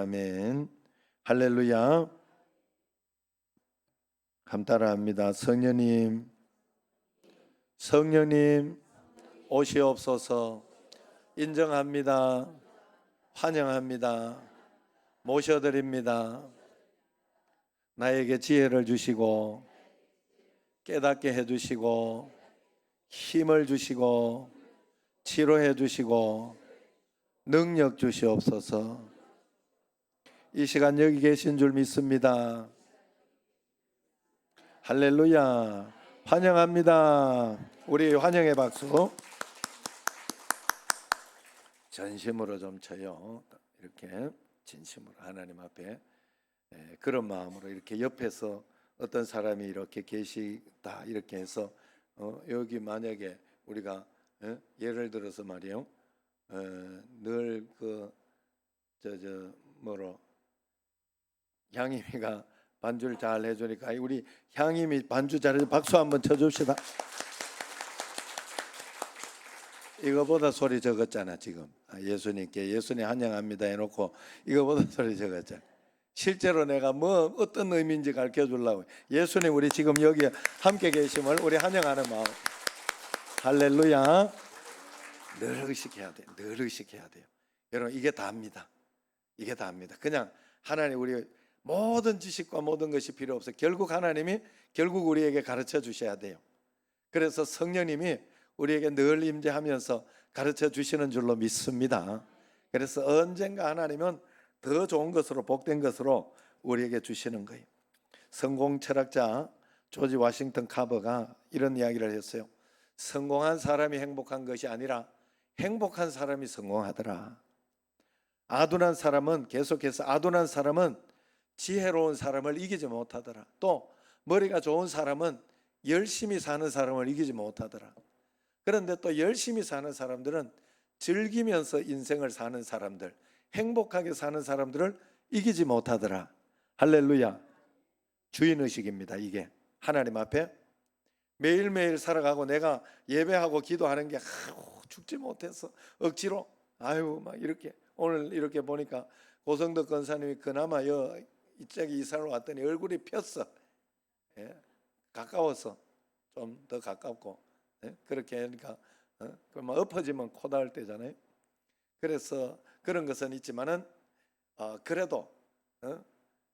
아멘. 할렐루야. 감따라합니다. 성령님, 성령님 오시옵소서. 인정합니다. 환영합니다. 모셔드립니다. 나에게 지혜를 주시고 깨닫게 해주시고 힘을 주시고 치료해 주시고 능력 주시옵소서. 이 시간 여기 계신 줄 믿습니다. 할렐루야. 환영합니다. 우리 환영의 박수. 전심으로 좀 쳐요. 이렇게 진심으로 하나님 앞에 그런 마음으로 이렇게 옆에서 어떤 사람이 이렇게 계시다 이렇게 해서 여기 만약에 우리가 예를 들어서 말이요, 늘 뭐로 향임이가 반주를 잘 해주니까 우리 향임이 반주 잘해서 박수 한번 쳐줍시다. 이거보다 소리 적었잖아 지금. 예수님께 예수님 환영합니다 해놓고 이거보다 소리 적었잖아. 실제로 내가 뭐 어떤 의미인지 가르쳐 주려고. 예수님 우리 지금 여기 함께 계심을 우리 환영하는 마음. 할렐루야. 늘 의식해야 돼요. 늘 의식해야 돼요. 여러분 이게 다입니다. 이게 다입니다. 그냥 하나님 우리 모든 지식과 모든 것이 필요 없어요. 결국 하나님이 결국 우리에게 가르쳐 주셔야 돼요. 그래서 성령님이 우리에게 늘 임재하면서 가르쳐 주시는 줄로 믿습니다. 그래서 언젠가 하나님은 더 좋은 것으로 복된 것으로 우리에게 주시는 거예요. 성공 철학자 조지 워싱턴 카버가 이런 이야기를 했어요. 성공한 사람이 행복한 것이 아니라 행복한 사람이 성공하더라. 아둔한 사람은 계속해서 아둔한 사람은 지혜로운 사람을 이기지 못하더라. 또 머리가 좋은 사람은 열심히 사는 사람을 이기지 못하더라. 그런데 또 열심히 사는 사람들은 즐기면서 인생을 사는 사람들, 행복하게 사는 사람들을 이기지 못하더라. 할렐루야. 주인의식입니다. 이게 하나님 앞에 매일매일 살아가고 내가 예배하고 기도하는 게 죽지 못해서 억지로 막 이렇게 오늘 이렇게 보니까 고성덕 권사님이 그나마 이쪽에 이사를 왔더니 얼굴이 폈어. 가까워서 좀 더 가깝고 그렇게 하니까 그만 엎어지면 코 닿을 때잖아요. 그래서 그런 것은 있지만은 그래도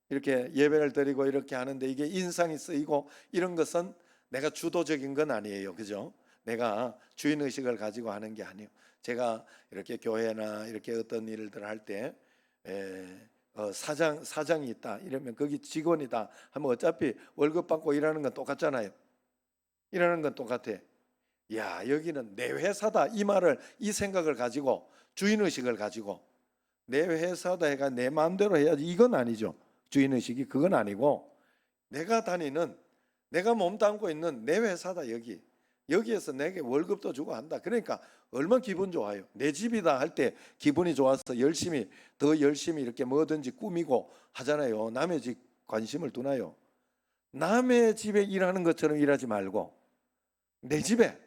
이렇게 예배를 드리고 이렇게 하는데 이게 인상이 쓰이고 이런 것은 내가 주도적인 건 아니에요. 그죠? 내가 주인의식을 가지고 하는 게 아니에요. 제가 이렇게 교회나 이렇게 어떤 일들 할 때 사장이 있다 이러면 거기 직원이다 하면 어차피 월급 받고 일하는 건 똑같잖아요. 일하는 건 똑같아. 야, 여기는 내 회사다 이 생각을 가지고 주인의식을 가지고 내 회사다 해가 내 마음대로 해야지 이건 아니죠. 주인의식이 그건 아니고 내가 다니는 내가 몸담고 있는 내 회사다. 여기에서 내게 월급도 주고 한다. 그러니까 얼마나 기분 좋아요. 내 집이다 할 때 기분이 좋아서 더 열심히 이렇게 뭐든지 꾸미고 하잖아요. 남의 집 관심을 두나요? 남의 집에 일하는 것처럼 일하지 말고 내 집에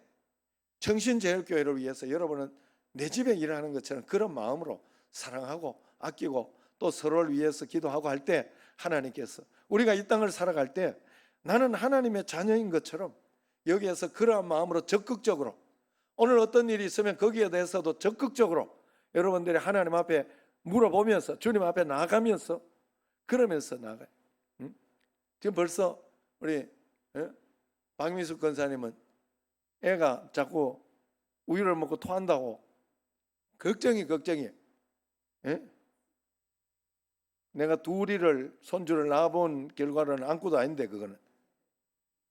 청신제일교회를 위해서 여러분은 내 집에 일하는 것처럼 그런 마음으로 사랑하고 아끼고 또 서로를 위해서 기도하고 할 때 하나님께서 우리가 이 땅을 살아갈 때 나는 하나님의 자녀인 것처럼 여기에서 그러한 마음으로 적극적으로 오늘 어떤 일이 있으면 거기에 대해서도 적극적으로 여러분들이 하나님 앞에 물어보면서 주님 앞에 나아가면서 그러면서 나가요. 지금 벌써 우리 박미숙 권사님은 애가 자꾸 우유를 먹고 토한다고 걱정이 내가 둘이를 손주를 낳아본 결과로는 안고도 아닌데 그거는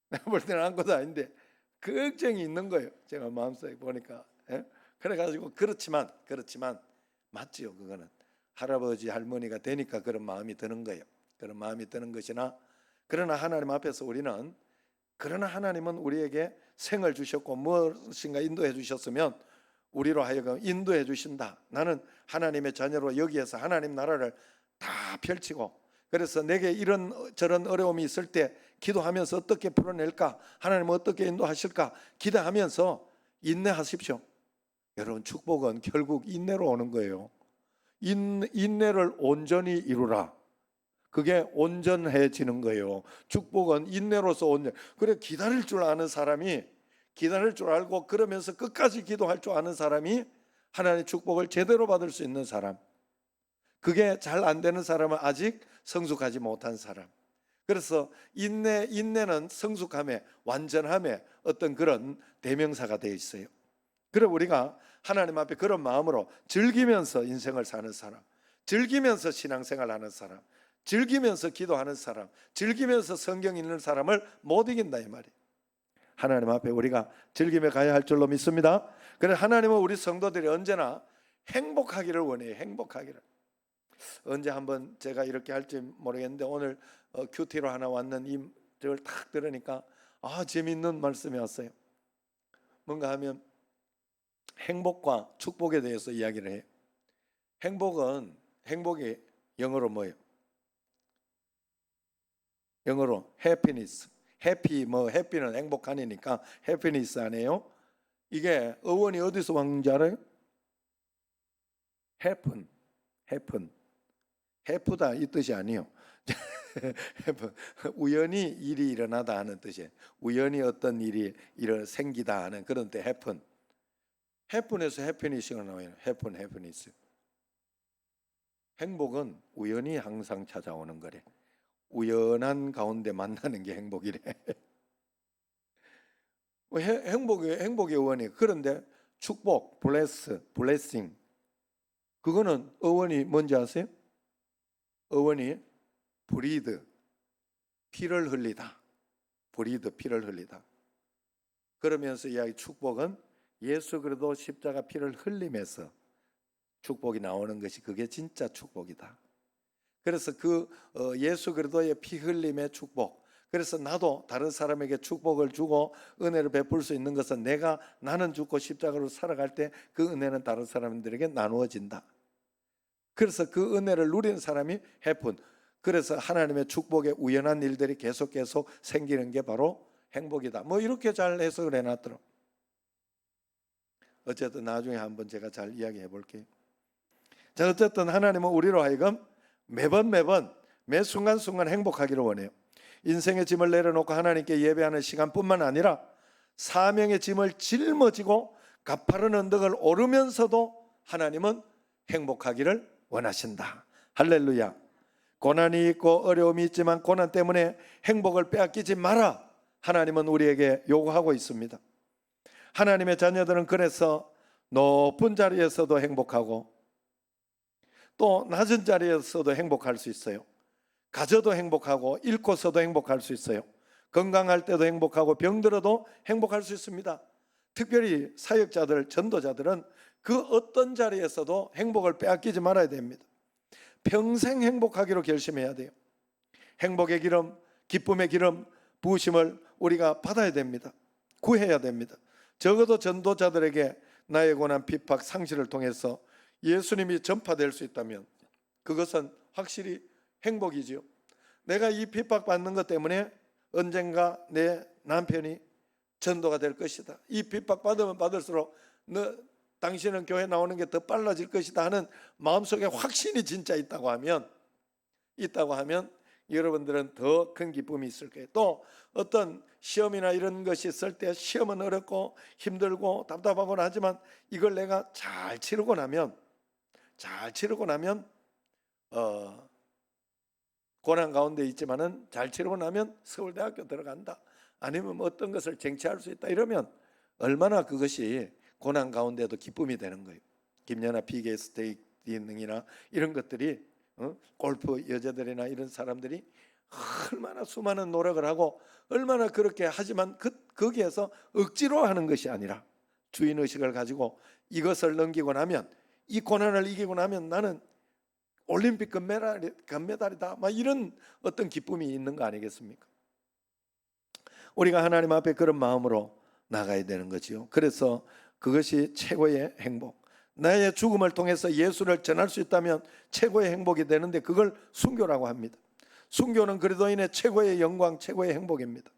내가 볼 때는 안고도 아닌데 걱정이 있는 거예요. 제가 마음속에 보니까 그래가지고 그렇지만 맞지요. 그거는 할아버지 할머니가 되니까 그런 마음이 드는 거예요. 그런 마음이 드는 것이나 그러나 하나님 앞에서 그러나 하나님은 우리에게 생을 주셨고 무엇인가 인도해 주셨으면 우리로 하여금 인도해 주신다. 나는 하나님의 자녀로 여기에서 하나님 나라를 다 펼치고 그래서 내게 이런 저런 어려움이 있을 때 기도하면서 어떻게 풀어낼까? 하나님은 어떻게 인도하실까? 기도하면서 인내하십시오. 여러분 축복은 결국 인내로 오는 거예요. 인내를 온전히 이루라. 그게 온전해지는 거예요. 축복은 인내로서 온전. 그래, 기다릴 줄 아는 사람이, 기다릴 줄 알고 그러면서 끝까지 기도할 줄 아는 사람이 하나님의 축복을 제대로 받을 수 있는 사람. 그게 잘 안 되는 사람은 아직 성숙하지 못한 사람. 그래서 인내는 성숙함에, 완전함에 어떤 그런 대명사가 되어 있어요. 그래, 우리가 하나님 앞에 그런 마음으로 즐기면서 인생을 사는 사람, 즐기면서 신앙생활하는 사람, 즐기면서 기도하는 사람, 즐기면서 성경 읽는 사람을 못 이긴다 이 말이에요. 하나님 앞에 우리가 즐기며 가야 할 줄로 믿습니다. 그래서 하나님은 우리 성도들이 언제나 행복하기를 원해요. 행복하기를. 언제 한번 제가 이렇게 할지 모르겠는데 오늘 큐티로 하나 왔는 이걸 딱 들으니까 재미있는 말씀이 왔어요. 뭔가 하면 행복과 축복에 대해서 이야기를 해요. 행복이 영어로 뭐예요? 영어로 happiness. 해피는 행복하니까 happiness 아니에요? 이게 어원이 어디서 왔는지 알아요? 해프다 이 뜻이 아니에요. 우연히 일이 일어나다 하는 뜻이에요. 우연히 어떤 일이 생기다 하는 그런 때 해픈에서 해피니스가 나와요. 해피니스. 행복은 우연히 항상 찾아오는 거래. 우연한 가운데 만나는 게 행복이래. 행복의 어원이. 그런데 축복, blessing 그거는 어원이 뭔지 아세요? 어원이 브리드, 피를 흘리다. 브리드, 피를 흘리다. 그러면서 이야기 축복은 예수 그리스도 십자가 피를 흘리면서 축복이 나오는 것이 그게 진짜 축복이다. 그래서 그 예수 그리스도의 피 흘림의 축복. 그래서 나도 다른 사람에게 축복을 주고 은혜를 베풀 수 있는 것은 나는 죽고 십자가로 살아갈 때 그 은혜는 다른 사람들에게 나누어진다. 그래서 그 은혜를 누리는 사람이 해픈. 그래서 하나님의 축복의 우연한 일들이 계속 생기는 게 바로 행복이다. 뭐 이렇게 잘 해석을 해놨더라고요. 어쨌든 나중에 한번 제가 잘 이야기해 볼게요. 자, 어쨌든 하나님은 우리로 하여금 매번 매 순간순간 행복하기를 원해요. 인생의 짐을 내려놓고 하나님께 예배하는 시간뿐만 아니라 사명의 짐을 짊어지고 가파른 언덕을 오르면서도 하나님은 행복하기를 원하신다. 할렐루야. 고난이 있고 어려움이 있지만 고난 때문에 행복을 빼앗기지 마라. 하나님은 우리에게 요구하고 있습니다. 하나님의 자녀들은 그래서 높은 자리에서도 행복하고 또 낮은 자리에서도 행복할 수 있어요. 가져도 행복하고 잃고서도 행복할 수 있어요. 건강할 때도 행복하고 병들어도 행복할 수 있습니다. 특별히 사역자들, 전도자들은 그 어떤 자리에서도 행복을 빼앗기지 말아야 됩니다. 평생 행복하기로 결심해야 돼요. 행복의 기름, 기쁨의 기름, 부으심을 우리가 받아야 됩니다. 구해야 됩니다. 적어도 전도자들에게 나의 고난, 핍박, 상실을 통해서 예수님이 전파될 수 있다면 그것은 확실히 행복이지요. 내가 이 핍박받는 것 때문에 언젠가 내 남편이 전도가 될 것이다. 이 핍박받으면 받을수록 당신은 교회 나오는 게 더 빨라질 것이다 하는 마음속에 확신이 진짜 있다고 하면 여러분들은 더 큰 기쁨이 있을 거예요. 또 어떤 시험이나 이런 것이 있을 때 시험은 어렵고 힘들고 답답하곤 하지만 이걸 내가 잘 치르고 나면 고난 가운데 있지만은 잘 치르고 나면 서울대학교 들어간다. 아니면 어떤 것을 쟁취할 수 있다. 이러면 얼마나 그것이 고난 가운데도 기쁨이 되는 거예요. 김연아 피겨 스케이팅이나 이런 것들이 골프 여자들이나 이런 사람들이 얼마나 수많은 노력을 하고 얼마나 그렇게 하지만 거기에서 억지로 하는 것이 아니라 주인의식을 가지고 이것을 넘기고 나면 이 고난을 이기고 나면 나는 올림픽 금메달이다. 막 이런 어떤 기쁨이 있는 거 아니겠습니까? 우리가 하나님 앞에 그런 마음으로 나가야 되는 거지요. 그래서 그것이 최고의 행복. 나의 죽음을 통해서 예수를 전할 수 있다면 최고의 행복이 되는데 그걸 순교라고 합니다. 순교는 그리스도인의 최고의 영광, 최고의 행복입니다.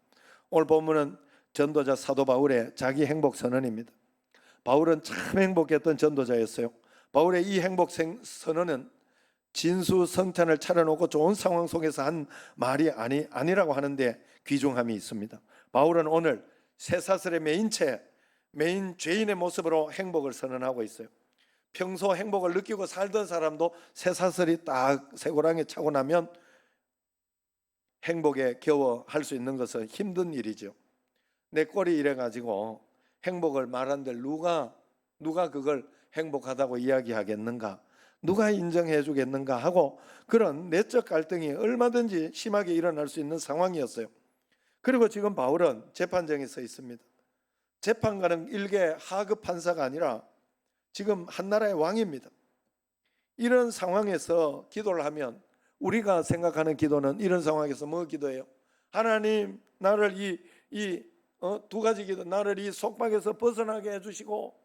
오늘 본문은 전도자 사도 바울의 자기 행복 선언입니다. 바울은 참 행복했던 전도자였어요. 바울의 이 행복 선언은 진수성찬을 차려놓고 좋은 상황 속에서 한 말이 아니라고 하는데 귀중함이 있습니다. 바울은 오늘 쇠사슬의 메인 죄인의 모습으로 행복을 선언하고 있어요. 평소 행복을 느끼고 살던 사람도 쇠사슬이 딱 쇠고랑에 차고 나면 행복에 겨워 할 수 있는 것은 힘든 일이죠. 내 꼴이 이래가지고 행복을 말한들 누가 그걸 행복하다고 이야기하겠는가, 누가 인정해 주겠는가 하고 그런 내적 갈등이 얼마든지 심하게 일어날 수 있는 상황이었어요. 그리고 지금 바울은 재판정에 서 있습니다. 재판관은 일개 하급 판사가 아니라 지금 한 나라의 왕입니다. 이런 상황에서 기도를 하면 우리가 생각하는 기도는 이런 상황에서 뭐 기도해요? 하나님, 나를 두 가지 기도, 나를 이 속박에서 벗어나게 해주시고,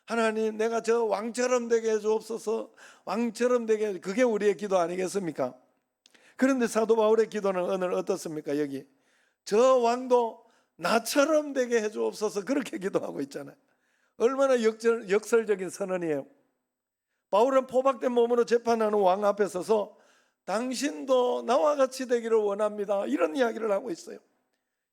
하나님, 내가 저 왕처럼 되게 해주옵소서. 왕처럼 되게, 그게 우리의 기도 아니겠습니까? 그런데 사도 바울의 기도는 오늘 어떻습니까? 여기 저 왕도 나처럼 되게 해주옵소서, 그렇게 기도하고 있잖아요. 얼마나 역설적인 선언이에요. 바울은 포박된 몸으로 재판하는 왕 앞에 서서 당신도 나와 같이 되기를 원합니다, 이런 이야기를 하고 있어요.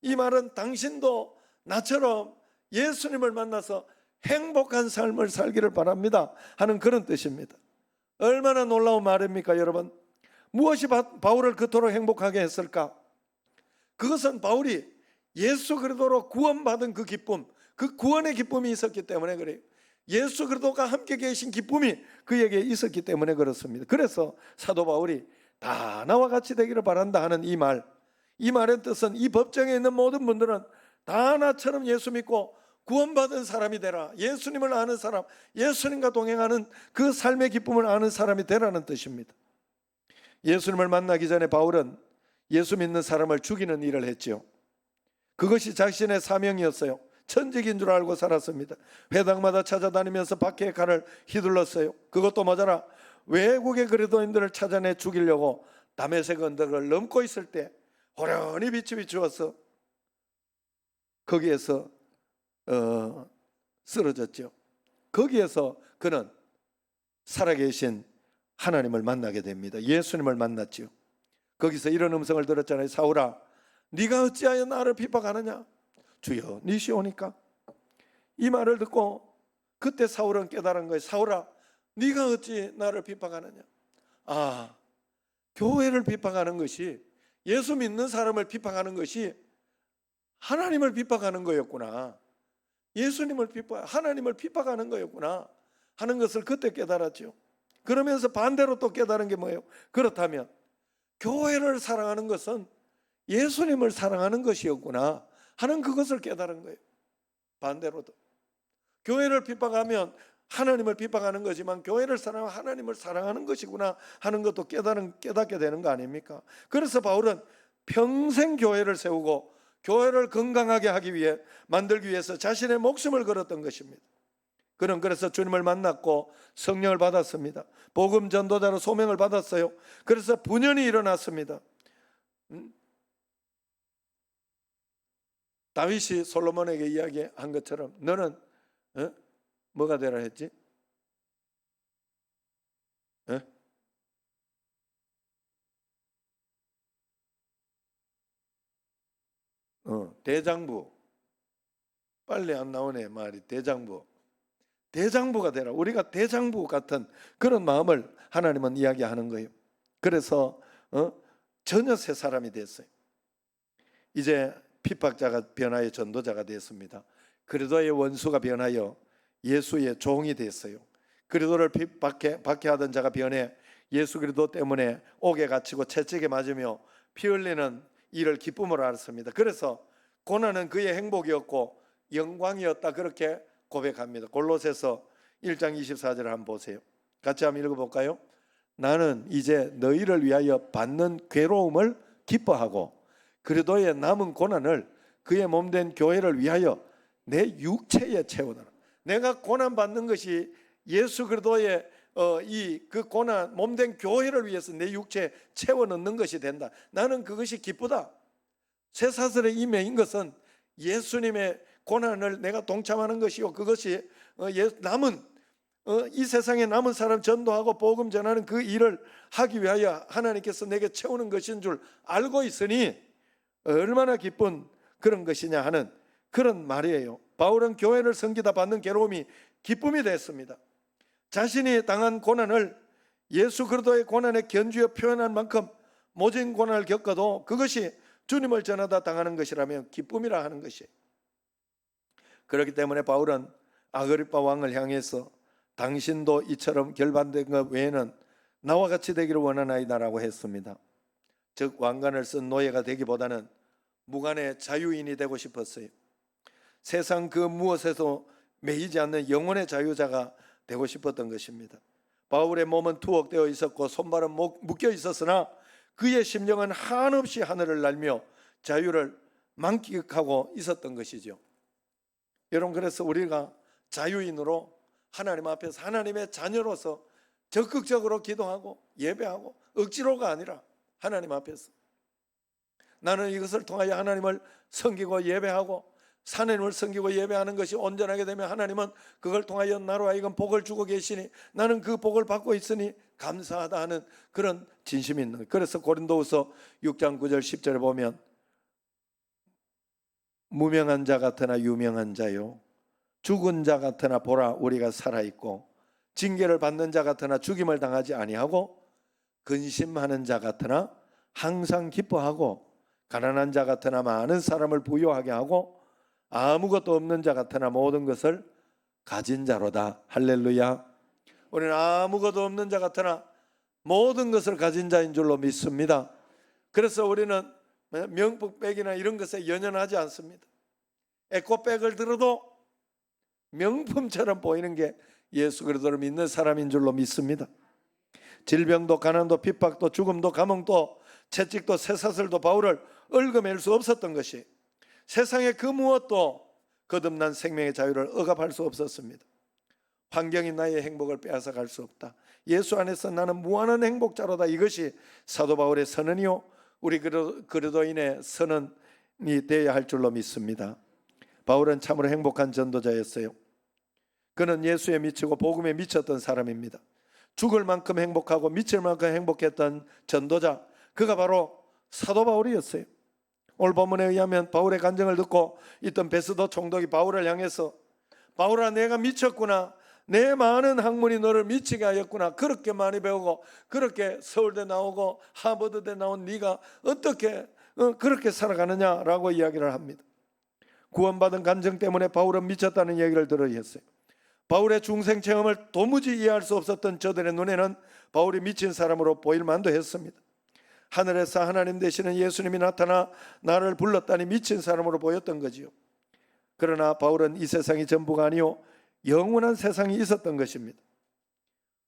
이 말은 당신도 나처럼 예수님을 만나서 행복한 삶을 살기를 바랍니다 하는 그런 뜻입니다. 얼마나 놀라운 말입니까, 여러분? 무엇이 바울을 그토록 행복하게 했을까? 그것은 바울이 예수 그리스도로 구원받은 그 기쁨, 그 구원의 기쁨이 있었기 때문에 그래요. 예수 그리스도가 함께 계신 기쁨이 그에게 있었기 때문에 그렇습니다. 그래서 사도 바울이 다 나와 같이 되기를 바란다 하는 이 말의 뜻은 이 법정에 있는 모든 분들은 다 나처럼 예수 믿고 구원받은 사람이 되라, 예수님을 아는 사람, 예수님과 동행하는 그 삶의 기쁨을 아는 사람이 되라는 뜻입니다. 예수님을 만나기 전에 바울은 예수 믿는 사람을 죽이는 일을 했지요. 그것이 자신의 사명이었어요. 천직인 줄 알고 살았습니다. 회당마다 찾아다니면서 박해의 칼을 휘둘렀어요. 그것도 모자라 외국의 그리스도인들을 찾아내 죽이려고 다메섹 언덕을 넘고 있을 때 호련히 빛이 비추어서 거기에서 쓰러졌죠. 거기에서 그는 살아계신 하나님을 만나게 됩니다. 예수님을 만났죠. 거기서 이런 음성을 들었잖아요. 사울아, 네가 어찌하여 나를 핍박하느냐? 주여, 니시오니까. 이 말을 듣고 그때 사울은 깨달은 거예요. 사울아, 네가 어찌 나를 핍박하느냐? 아, 교회를 핍박하는 것이, 예수 믿는 사람을 핍박하는 것이 하나님을 핍박하는 거였구나, 예수님을 하나님을 핍박하는 거였구나 하는 것을 그때 깨달았죠. 그러면서 반대로 또 깨달은 게 뭐예요? 그렇다면 교회를 사랑하는 것은 예수님을 사랑하는 것이었구나 하는 그것을 깨달은 거예요. 반대로도 교회를 핍박하면 하나님을 핍박하는 거지만 교회를 사랑하면 하나님을 사랑하는 것이구나 하는 것도 깨닫게 되는 거 아닙니까? 그래서 바울은 평생 교회를 세우고 교회를 건강하게 만들기 위해서 자신의 목숨을 걸었던 것입니다. 그는 그래서 주님을 만났고 성령을 받았습니다. 복음 전도자로 소명을 받았어요. 그래서 분연이 일어났습니다. 다윗이 솔로몬에게 이야기한 것처럼 너는 뭐가 되라 했지? 대장부. 빨리 안 나오네 말이. 대장부가 되라. 우리가 대장부 같은 그런 마음을 하나님은 이야기하는 거예요. 그래서 전혀 새 사람이 됐어요. 이제 핍박자가 변하여 전도자가 됐습니다. 그리스도의 원수가 변하여 예수의 종이 됐어요. 그리스도를 박해하던 자가 변해 예수 그리스도 때문에 옥에 갇히고 채찍에 맞으며 피 흘리는 이를 기쁨으로 알았습니다. 그래서 고난은 그의 행복이었고 영광이었다, 그렇게 고백합니다. 골로새서 1장 24절을 한번 보세요. 같이 한번 읽어볼까요? 나는 이제 너희를 위하여 받는 괴로움을 기뻐하고 그리스도의 남은 고난을 그의 몸된 교회를 위하여 내 육체에 채우노라. 내가 고난 받는 것이 예수 그리스도의 그 고난 몸된 교회를 위해서 내 육체에 채워 넣는 것이 된다. 나는 그것이 기쁘다. 쇠사슬의 이 메인 것은 예수님의 고난을 내가 동참하는 것이요, 그것이 남은 이 세상에 남은 사람 전도하고 복음 전하는 그 일을 하기 위하여 하나님께서 내게 채우는 것인 줄 알고 있으니 얼마나 기쁜 그런 것이냐 하는 그런 말이에요. 바울은 교회를 섬기다 받는 괴로움이 기쁨이 됐습니다. 자신이 당한 고난을 예수 그리스도의 고난에 견주어 표현한 만큼 모진 고난을 겪어도 그것이 주님을 전하다 당하는 것이라면 기쁨이라 하는 것이에요. 그렇기 때문에 바울은 아그리빠 왕을 향해서 당신도 이처럼 결반된 것 외에는 나와 같이 되기를 원하나이다라고 했습니다. 즉 왕관을 쓴 노예가 되기보다는 무관의 자유인이 되고 싶었어요. 세상 그 무엇에도 매이지 않는 영혼의 자유자가 되고 싶었던 것입니다. 바울의 몸은 투옥되어 있었고 손발은 묶여 있었으나 그의 심령은 한없이 하늘을 날며 자유를 만끽하고 있었던 것이죠. 여러분, 그래서 우리가 자유인으로 하나님 앞에서 하나님의 자녀로서 적극적으로 기도하고 예배하고 억지로가 아니라 하나님 앞에서 나는 이것을 통하여 하나님을 섬기고 예배하고 하나님을 섬기고 예배하는 것이 온전하게 되면 하나님은 그걸 통하여 나로 하여금 복을 주고 계시니 나는 그 복을 받고 있으니 감사하다 하는 그런 진심이 있는 거예요. 그래서 고린도후서 6장 9절 10절에 보면 무명한 자 같으나 유명한 자요 죽은 자 같으나 보라 우리가 살아있고 징계를 받는 자 같으나 죽임을 당하지 아니하고 근심하는 자 같으나 항상 기뻐하고 가난한 자 같으나 많은 사람을 부유하게 하고 아무것도 없는 자 같으나 모든 것을 가진 자로다. 할렐루야. 우리는 아무것도 없는 자 같으나 모든 것을 가진 자인 줄로 믿습니다. 그래서 우리는 명품백이나 이런 것에 연연하지 않습니다. 에코백을 들어도 명품처럼 보이는 게 예수 그리스도를 믿는 사람인 줄로 믿습니다. 질병도 가난도 핍박도 죽음도 감옥도 채찍도 쇠사슬도 바울을 얽어맬 수 없었던 것이 세상의 그 무엇도 거듭난 생명의 자유를 억압할 수 없었습니다. 환경이 나의 행복을 빼앗아갈 수 없다. 예수 안에서 나는 무한한 행복자로다. 이것이 사도 바울의 선언이요 우리 그리스도인의 선언이 되어야 할 줄로 믿습니다. 바울은 참으로 행복한 전도자였어요. 그는 예수에 미치고 복음에 미쳤던 사람입니다. 죽을 만큼 행복하고 미칠 만큼 행복했던 전도자, 그가 바로 사도 바울이었어요. 오늘 본문에 의하면 바울의 간증을 듣고 있던 베스도 총독이 바울을 향해서 바울아 내가 미쳤구나. 내 많은 학문이 너를 미치게 하였구나. 그렇게 많이 배우고 그렇게 서울대 나오고 하버드대 나온 네가 어떻게 그렇게 살아가느냐라고 이야기를 합니다. 구원받은 간증 때문에 바울은 미쳤다는 얘기를 들어야 했어요. 바울의 중생 체험을 도무지 이해할 수 없었던 저들의 눈에는 바울이 미친 사람으로 보일 만도 했습니다. 하늘에서 하나님 되시는 예수님이 나타나 나를 불렀다니 미친 사람으로 보였던 거지요. 그러나 바울은 이 세상이 전부가 아니요 영원한 세상이 있었던 것입니다.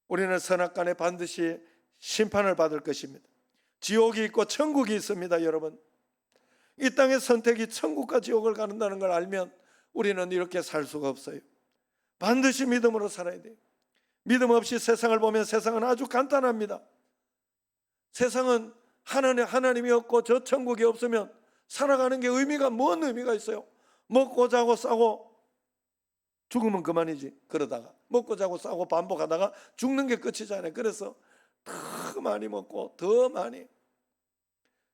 우리는 선악간에 반드시 심판을 받을 것입니다. 지옥이 있고 천국이 있습니다. 여러분, 이 땅의 선택이 천국과 지옥을 가는다는 걸 알면 우리는 이렇게 살 수가 없어요. 반드시 믿음으로 살아야 돼요. 믿음 없이 세상을 보면 세상은 아주 간단합니다. 세상은 하나님이 없고 저 천국이 없으면 살아가는 게 뭔 의미가 있어요? 먹고 자고 싸고 죽으면 그만이지. 그러다가 먹고 자고 싸고 반복하다가 죽는 게 끝이잖아요. 그래서 더 많이 먹고 더 많이.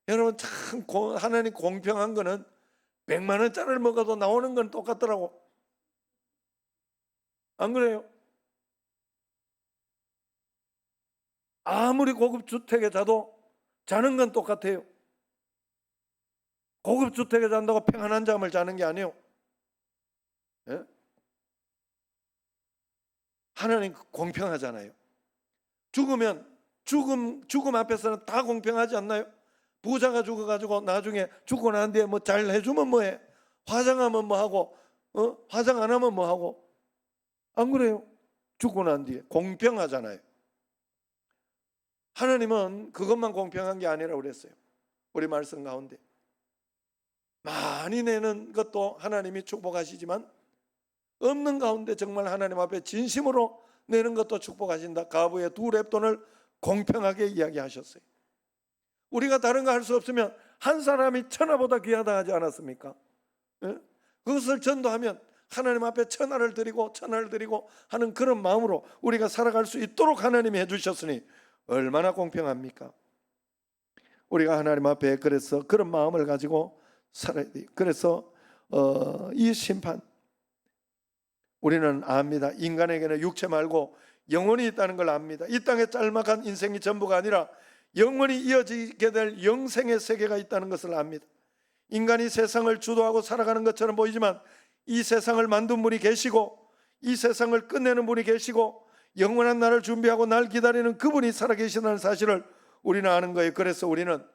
여러분 참 하나님 공평한 거는 100만 원짜리를 먹어도 나오는 건 똑같더라고. 안 그래요? 아무리 고급 주택에 자도 자는 건 똑같아요. 고급 주택에 잔다고 평안한 잠을 자는 게 아니에요. 예? 하나님 공평하잖아요. 죽음 앞에서는 다 공평하지 않나요? 부자가 죽어가지고 나중에 죽고 난 뒤에 뭐 잘 해주면 뭐해? 화장하면 뭐하고 화장 안 하면 뭐하고? 안 그래요? 죽고 난 뒤에 공평하잖아요. 하나님은 그것만 공평한 게 아니라 그랬어요. 우리 말씀 가운데 많이 내는 것도 하나님이 축복하시지만 없는 가운데 정말 하나님 앞에 진심으로 내는 것도 축복하신다. 가부의 2렙돈을 공평하게 이야기하셨어요. 우리가 다른 거 할 수 없으면 한 사람이 천하보다 귀하다 하지 않았습니까? 예? 그것을 전도하면 하나님 앞에 천하를 드리고 하는 그런 마음으로 우리가 살아갈 수 있도록 하나님이 해주셨으니 얼마나 공평합니까? 우리가 하나님 앞에 그래서 그런 마음을 가지고 살아야 돼요. 그래서 이 심판, 우리는 압니다. 인간에게는 육체 말고 영혼이 있다는 걸 압니다. 이 땅에 짤막한 인생이 전부가 아니라 영원히 이어지게 될 영생의 세계가 있다는 것을 압니다. 인간이 세상을 주도하고 살아가는 것처럼 보이지만 이 세상을 만든 분이 계시고 이 세상을 끝내는 분이 계시고 영원한 날을 준비하고 날 기다리는 그분이 살아계시다는 사실을 우리는 아는 거예요. 그래서 우리는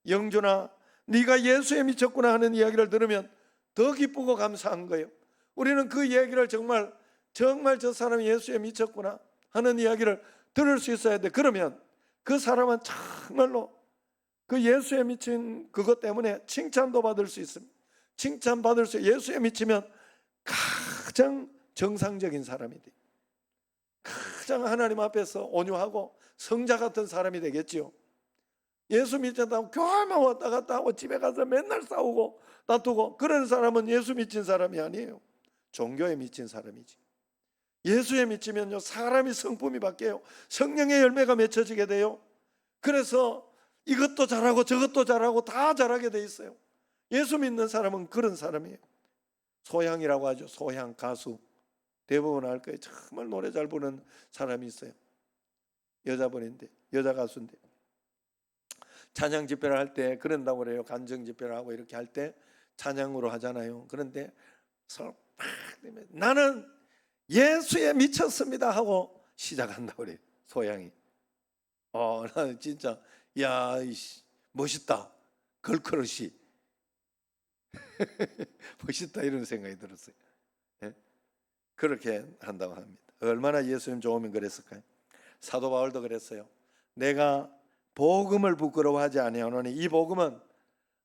영준아, 네가 예수에 미쳤구나 하는 이야기를 들으면 더 기쁘고 감사한 거예요. 우리는 그 이야기를 정말 저 사람이 예수에 미쳤구나 하는 이야기를 들을 수 있어야 돼. 그러면 그 사람은 정말로 그 예수에 미친 그것 때문에 칭찬도 받을 수 있습니다. 칭찬받을 수, 예수에 미치면 가장 정상적인 사람이 돼. 가장 하나님 앞에서 온유하고 성자 같은 사람이 되겠지요. 예수 믿는다고 교회만 왔다 갔다 하고 집에 가서 맨날 싸우고 다투고 그런 사람은 예수 믿진 사람이 아니에요. 종교에 미친 사람이지. 예수에 미치면요, 사람이 성품이 바뀌어요. 성령의 열매가 맺혀지게 돼요. 그래서 이것도 잘하고 저것도 잘하고 다 잘하게 돼 있어요. 예수 믿는 사람은 그런 사람이에요. 소향이라고 하죠. 소향 가수. 대부분 알 거예요. 정말 노래 잘 부르는 사람이 있어요. 여자분인데, 여자 가수인데 찬양 집회를 할 때 그런다고 그래요. 간정 집회를 하고 이렇게 할 때 찬양으로 하잖아요. 그런데 서로 팍 되면 나는 예수에 미쳤습니다 하고 시작한다고 그래요. 소양이. 나는 진짜 야, 멋있다. 걸크러시. 멋있다 이런 생각이 들었어요. 예? 그렇게 한다고 합니다. 얼마나 예수님 좋으면 그랬을까요? 사도 바울도 그랬어요. 내가 복음을 부끄러워하지 아니하노니 이 복음은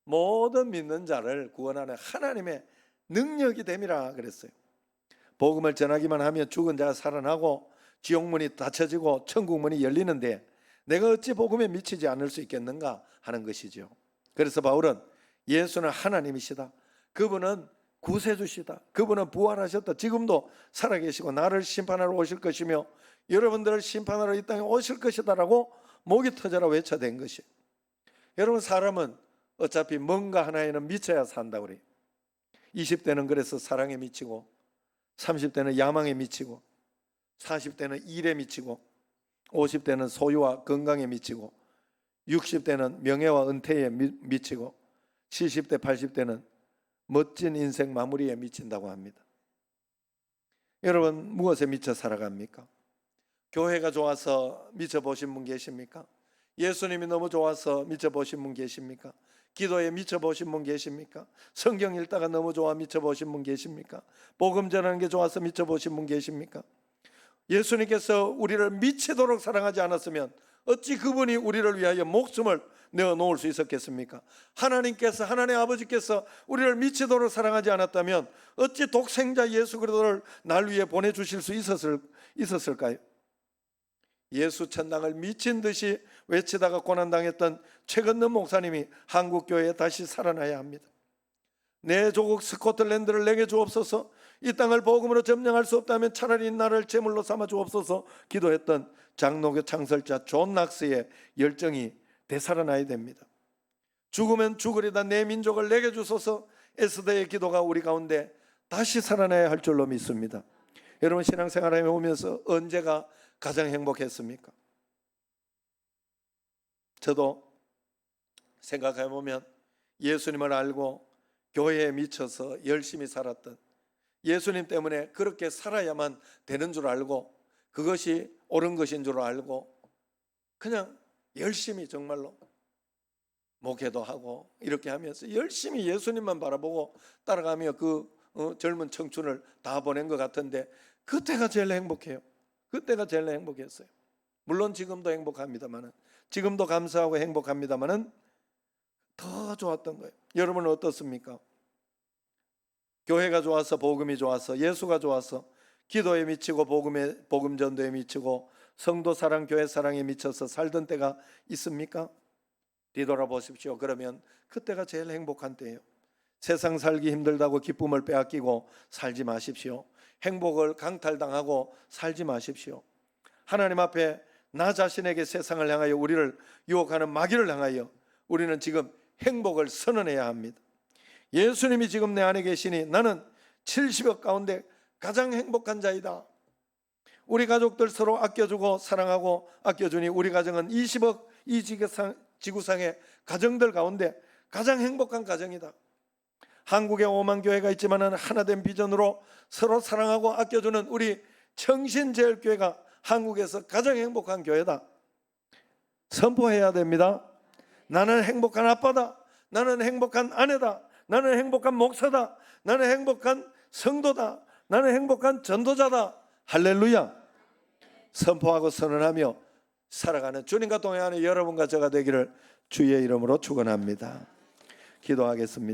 모든 믿는 자를 구원하는 하나님의 능력이 됨이라 그랬어요. 복음을 전하기만 하면 죽은 자가 살아나고 지옥문이 닫혀지고 천국문이 열리는데 내가 어찌 복음에 미치지 않을 수 있겠는가 하는 것이죠. 그래서 바울은 예수는 하나님이시다. 그분은 구세주시다. 그분은 부활하셨다. 지금도 살아계시고 나를 심판하러 오실 것이며 여러분들을 심판하러 이 땅에 오실 것이다라고 목이 터져라 외쳐댄 것이에요. 여러분, 사람은 어차피 뭔가 하나에는 미쳐야 산다고 그래요. 20대는 그래서 사랑에 미치고 30대는 야망에 미치고 40대는 일에 미치고 50대는 소유와 건강에 미치고 60대는 명예와 은퇴에 미치고 70대 80대는 멋진 인생 마무리에 미친다고 합니다. 여러분, 무엇에 미쳐 살아갑니까? 교회가 좋아서 미쳐보신 분 계십니까? 예수님이 너무 좋아서 미쳐보신 분 계십니까? 기도에 미쳐보신 분 계십니까? 성경 읽다가 너무 좋아 미쳐보신 분 계십니까? 복음 전하는 게 좋아서 미쳐보신 분 계십니까? 예수님께서 우리를 미치도록 사랑하지 않았으면 어찌 그분이 우리를 위하여 목숨을 내어놓을 수 있었겠습니까? 하나님께서, 하나님 아버지께서 우리를 미치도록 사랑하지 않았다면 어찌 독생자 예수 그리스도를 날 위해 보내주실 수 있었을까요? 예수 천당을 미친 듯이 외치다가 고난당했던 최건넌 목사님이 한국교회에 다시 살아나야 합니다. 내 조국 스코틀랜드를 내게 주옵소서. 이 땅을 복음으로 점령할 수 없다면 차라리 나를 제물로 삼아 주옵소서 기도했던 장로교 창설자 존 낙스의 열정이 되살아나야 됩니다. 죽으면 죽으리다 내 민족을 내게 주소서. 에스더의 기도가 우리 가운데 다시 살아나야 할 줄로 믿습니다. 여러분, 신앙생활을 해오면서 언제가 가장 행복했습니까? 저도 생각해보면 예수님을 알고 교회에 미쳐서 열심히 살았던, 예수님 때문에 그렇게 살아야만 되는 줄 알고 그것이 옳은 것인 줄 알고 그냥 열심히 정말로 목회도 하고 이렇게 하면서 열심히 예수님만 바라보고 따라가며 그 젊은 청춘을 다 보낸 것 같은데 그때가 제일 행복해요. 그때가 제일 행복했어요. 물론 지금도 행복합니다만은, 지금도 감사하고 행복합니다만은 더 좋았던 거예요. 여러분은 어떻습니까? 교회가 좋아서, 복음이 좋아서, 예수가 좋아서 기도에 미치고 복음 전도에 미치고 성도 사랑, 교회 사랑에 미쳐서 살던 때가 있습니까? 뒤돌아보십시오. 그러면 그때가 제일 행복한 때예요. 세상 살기 힘들다고 기쁨을 빼앗기고 살지 마십시오. 행복을 강탈당하고 살지 마십시오. 하나님 앞에 나 자신에게 세상을 향하여 우리를 유혹하는 마귀를 향하여 우리는 지금 행복을 선언해야 합니다. 예수님이 지금 내 안에 계시니 나는 70억 가운데 가장 행복한 자이다. 우리 가족들 서로 아껴주고 사랑하고 아껴주니 우리 가정은 20억 이 지구상의 가정들 가운데 가장 행복한 가정이다. 한국에 5만 교회가 있지만 하나된 비전으로 서로 사랑하고 아껴주는 우리 청신제일교회가 한국에서 가장 행복한 교회다. 선포해야 됩니다. 나는 행복한 아빠다. 나는 행복한 아내다. 나는 행복한 목사다. 나는 행복한 성도다. 나는 행복한 전도자다. 할렐루야. 선포하고 선언하며 살아가는 주님과 동행하는 여러분과 저가 되기를 주의 이름으로 축원합니다. 기도하겠습니다.